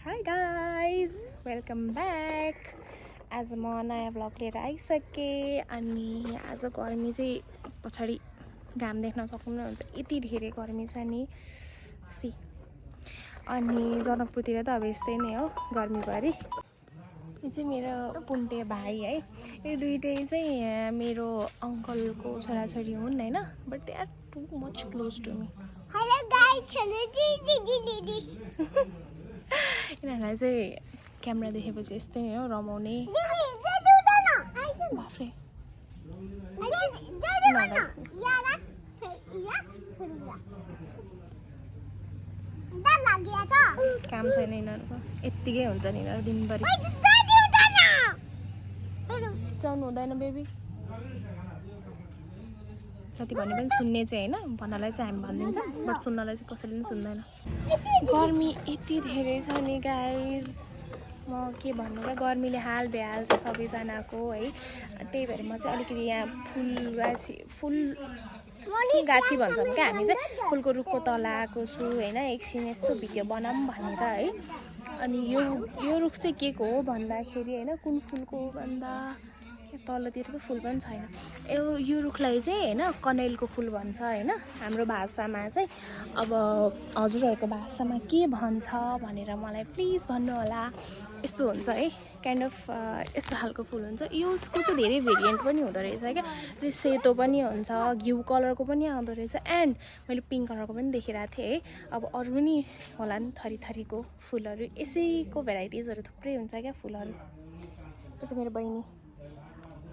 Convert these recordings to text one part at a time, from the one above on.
Hi guys welcome back. आज म नयाँ भ्लग लिएर आइसकेँ। अनि आज गर्मी चाहिँ पछाडि घाम देख्न सक्नुहुन्छ, यति धेरै गर्मी छ नि सी। अनि जनकपुरतिर त अब यस्तै नै हो गर्मीभरि। यो चाहिँ मेरो पुन्टे भाइ है, यो दुइटै चाहिँ मेरो अङ्कलको छोराछोरी हुन् होइन, but they are too much close to me. Hello guys, hello दिदी। यिनीहरूलाई चाहिँ क्यामेरा देखेपछि यस्तै नै हो, रमाउने। बाफ्रे काम छैन यिनीहरूको, यत्तिकै हुन्छ नि यिनीहरू दिनभरि। चिचाउनु हुँदैन बेबी, जति भने पनि सुन्ने चाहिँ होइन, भन्नलाई चाहिँ हामी भनिदिन्छ बट सुन्नलाई चाहिँ कसैले पनि सुन्दैन। गर्मी यति धेरै छ नि गाइज, म के भन्नु र, गर्मीले हाल बेहाल छ सबैजनाको है। त्यही भएर म चाहिँ अलिकति यहाँ फुल गाछी भन्छौँ क्या हामी चाहिँ, फुलको रुखको तल आएको छु होइन, एकछिन यसो भिडियो बनाऊँ भनेर है। अनि यो रुख चाहिँ के को हो भन्दाखेरि होइन, कुन फुलको हो भन्दा तलतिर त फुल पनि छैन। यो रुखलाई चाहिँ होइन कनेलको फुल भन्छ होइन हाम्रो भाषामा चाहिँ। अब हजुरहरूको भाषामा के भन्छ भनेर मलाई प्लिज भन्नु होला। यस्तो हुन्छ है, काइन्ड अफ यस्तो खालको फुल हुन्छ। यसको चाहिँ धेरै भेरिएन्ट पनि हुँदो रहेछ क्या, चाहिँ सेतो पनि हुन्छ, घिउ कलरको पनि आउँदो रहेछ, एन्ड मैले पिङ्क कलरको पनि देखिरहेको थिएँ है। अब अरू पनि होला नि थरी थरीको फुलहरू, यसैको भेराइटिजहरू थुप्रै हुन्छ क्या फुलहरू। त्यो चाहिँ मेरो बहिनी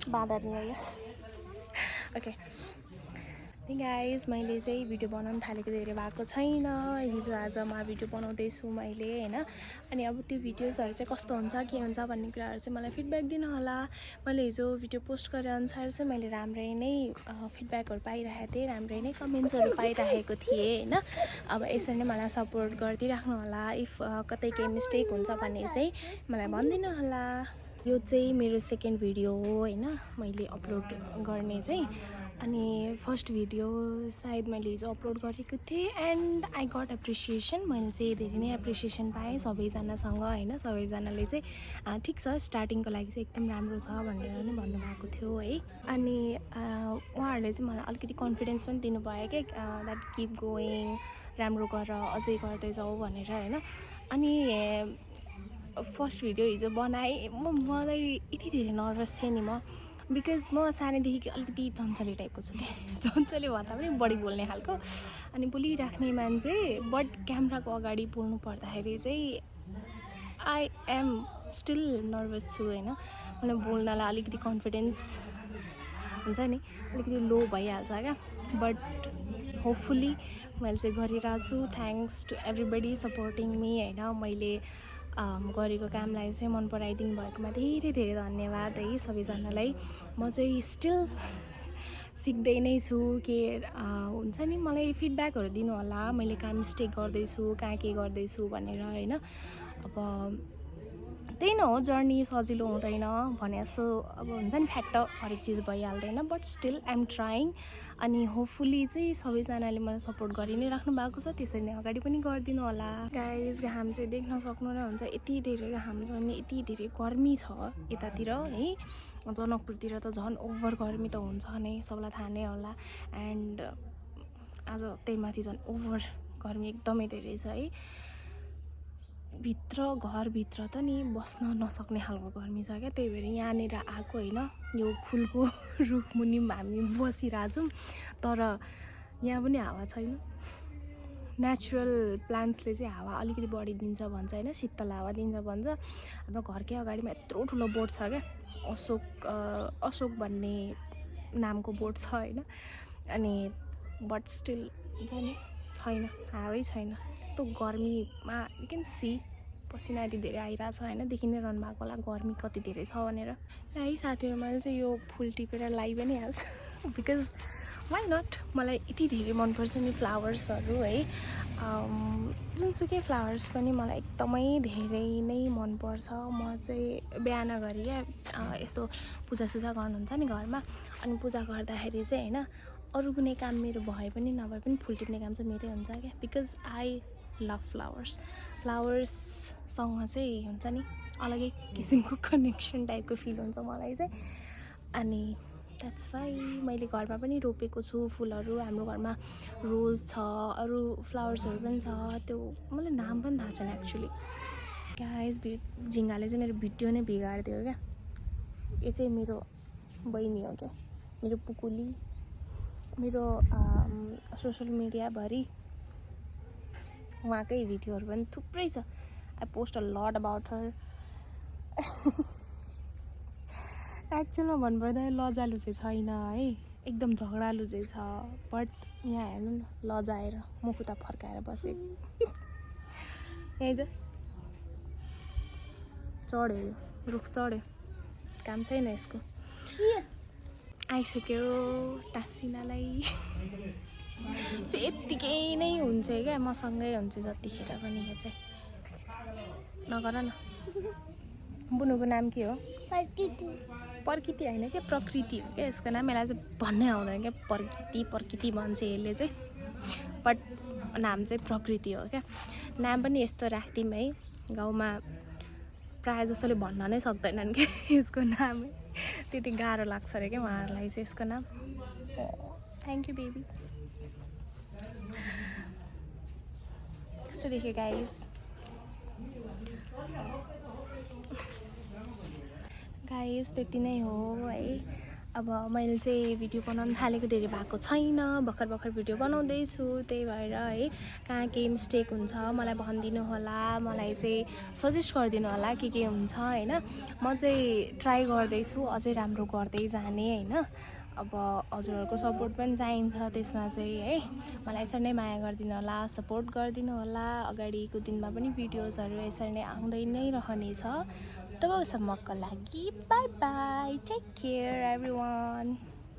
बाँदर नि हो यो। ओके गाइज, मैले चाहिँ भिडियो बनाउनु थालेको धेरै भएको छैन, हिजो आज म भिडियो बनाउँदैछु मैले होइन। अनि अब त्यो भिडियोजहरू चाहिँ कस्तो हुन्छ के हुन्छ भन्ने कुराहरू चाहिँ मलाई फिडब्याक दिनु होला। मैले हिजो भिडियो पोस्ट गरे अनुसार चाहिँ मैले राम्रै नै फिडब्याकहरू पाइरहेको थिएँ, राम्रै नै कमेन्ट्सहरू पाइरहेको थिएँ होइन। अब यसरी नै मलाई सपोर्ट गरिदिइराख्नु होला। इफ कतै केही मिस्टेक हुन्छ भने चाहिँ मलाई भनिदिनु होला। यो चाहिँ मेरो सेकेन्ड भिडियो हो होइन मैले अपलोड गर्ने चाहिँ। अनि फर्स्ट भिडियो सायद मैले हिजो अपलोड गरेको थिएँ, एन्ड आई गट एप्रिसिएसन। मैले चाहिँ धेरै नै एप्रिसिएसन पाएँ सबैजनासँग होइन। सबैजनाले चाहिँ ठिक छ, स्टार्टिङको लागि चाहिँ एकदम राम्रो छ भनेर नै भन्नुभएको थियो है। अनि उहाँहरूले चाहिँ मलाई अलिकति कन्फिडेन्स पनि दिनुभयो क्या, द्याट किप गोइङ, राम्रो गर, अझै गर्दै जाऊ भनेर होइन। अनि फर्स्ट भिडियो हिजो बनाएँ, मलाई यति धेरै नर्भस थिएँ नि म, बिकज म सानैदेखि अलिकति चञ्चले टाइपको छु क्या, चञ्चले भन्दा पनि बढी बोल्ने खालको अनि बोलिराख्ने मान्छे। बट क्यामेराको अगाडि बोल्नु पर्दाखेरि चाहिँ आई एम स्टिल नर्भस छु होइन। मलाई बोल्नलाई अलिकति कन्फिडेन्स हुन्छ नि, अलिकति लो भइहाल्छ क्या। बट होपफुल्ली मैले चाहिँ गरिरहेको छु। Thanks to everybody supporting me होइन। मैले गरेको कामलाई चाहिँ मन पराइदिनु भएकोमा धेरै धेरै धन्यवाद है सबैजनालाई। म चाहिँ स्टिल सिक्दै नै छु के हुन्छ नि, मलाई फिडब्याकहरू दिनु होला, मैले कहाँ मिस्टेक गर्दैछु, कहाँ के गर्दैछु भनेर होइन। अब त्यही न हो, जर्नी सजिलो हुँदैन भने जस्तो अब हुन्छ नि, फ्याक्ट हरेक चिज भइहाल्दैन, but still I am trying. अनि होपफुल्ली चाहिँ सबैजनाले मलाई सपोर्ट गरि नै राख्नु भएको छ, त्यसरी नै अगाडि पनि गरिदिनु होला। गाइज, घाम चाहिँ देख्न सक्नु नै हुन्छ, यति धेरै घाम छ नि, यति धेरै गर्मी छ यतातिर है। जनकपुरतिर त झन् ओभर गर्मी त हुन्छ नै, सबलाई थाहा नै होला। एन्ड आज त्यही माथि झन् ओभर गर्मी एकदमै धेरै छ है। घरभित्र त नि बस्न नसक्ने खालको गर्मी छ क्या। त्यही भएर यहाँनिर आएको होइन, यो फुलको रुखमुनि हामी बसिरहेछौँ, तर यहाँ पनि हावा छैन। नेचुरल प्लान्ट्सले चाहिँ हावा अलिकति बढी दिन्छ भन्छ होइन, शीतल हावा दिन्छ भन्छ। हाम्रो घरकै अगाडिमा यत्रो ठुलो बोट छ क्या, अशोक भन्ने नामको बोट छ होइन। अनि बट स्टिल हुन्छ नि, छैन, हावै छैन। यस्तो गर्मीमा यु क्यान सी पसिना यति धेरै आइरहेछ होइन, देखि नै रहनु भएको होला गर्मी कति धेरै छ भनेर है। साथीहरू मैले चाहिँ यो फुल टिपेर लाई पनि हाल्छ, बिकज वाइ नट, मलाई यति धेरै मनपर्छ नि फ्लावर्सहरू है। जुनसुकै फ्लावर्स पनि मलाई एकदमै धेरै नै मनपर्छ। म चाहिँ बिहान घरि क्या यस्तो पूजासुजा गर्नुहुन्छ नि घरमा, अनि पूजा गर्दाखेरि चाहिँ होइन, अरू कुनै काम मेरो भए पनि नभए पनि फुल टिप्ने काम चाहिँ मेरै हुन्छ क्या, बिकज आई लभ फ्लावर्स। फ्लावर्ससँग चाहिँ हुन्छ नि अलगै किसिमको कनेक्सन टाइपको फिल हुन्छ मलाई चाहिँ। अनि द्याट्स वाइ मैले घरमा पनि रोपेको छु फुलहरू। हाम्रो घरमा रोज छ, अरू फ्लावर्सहरू पनि छ, त्यो मलाई नाम पनि थाहा छैन एक्चुली। गाइस झिङ्गाले चाहिँ मेरो भिडियो नै बिगारिदियो क्या। यो चाहिँ मेरो बहिनी हो क्या, मेरो पुकुली। मेरो सोसियल मिडियाभरि उहाँकै भिडियोहरू पनि थुप्रै छ। I post a lot about her. एक्चुअलमा भन्नुपर्दा लजालु चाहिँ छैन है, एकदम झगडालु चाहिँ छ। बट यहाँ हेर्नु न, लजाएर मुखुता फर्काएर बसेको। यहीँ चाहिँ चढ्यो, यो रुख चढ्यो, काम छैन यसको। आइसक्यो टासिनालाई चाहिँ यत्तिकै नै हुन्छ क्या, मसँगै हुन्छ जतिखेर पनि। यो चाहिँ नगर न। बुनुको नाम के हो? पर्किती होइन क्या, प्रकृति हो क्या यसको नाम। यसलाई चाहिँ भन्नै आउँदैन क्या, पर्किती भन्छ यसले चाहिँ। बट नाम चाहिँ प्रकृति हो क्या। नाम पनि यस्तो राख्दिउँ है, गाउँमा प्रायः जसोले भन्न नै सक्दैनन् क्या यसको नाम। त्यति गाह्रो लाग्छ अरे क्या उहाँहरूलाई चाहिँ यसको नाम। Thank you baby. कस्तो देखेँ गाइस त्यति नै हो है। अब मैले चाहिँ भिडियो बनाउनु थालेको धेरै भएको छैन, भर्खर भिडियो बनाउँदैछु। त्यही भएर है कहाँ केही मिस्टेक हुन्छ मलाई भनिदिनु होला, मलाई चाहिँ सजेस्ट गरिदिनु होला के हुन्छ होइन। म चाहिँ ट्राई गर्दैछु अझै राम्रो गर्दै जाने होइन। अब हजुरहरूको सपोर्ट पनि चाहिन्छ त्यसमा चाहिँ है। मलाई यसरी नै माया गरिदिनु होला, सपोर्ट गरिदिनु होला। अगाडिको दिनमा पनि भिडियोजहरू यसरी नै आउँदै नै रहनेछ। तबसम्मको लागि bye bye, take care everyone.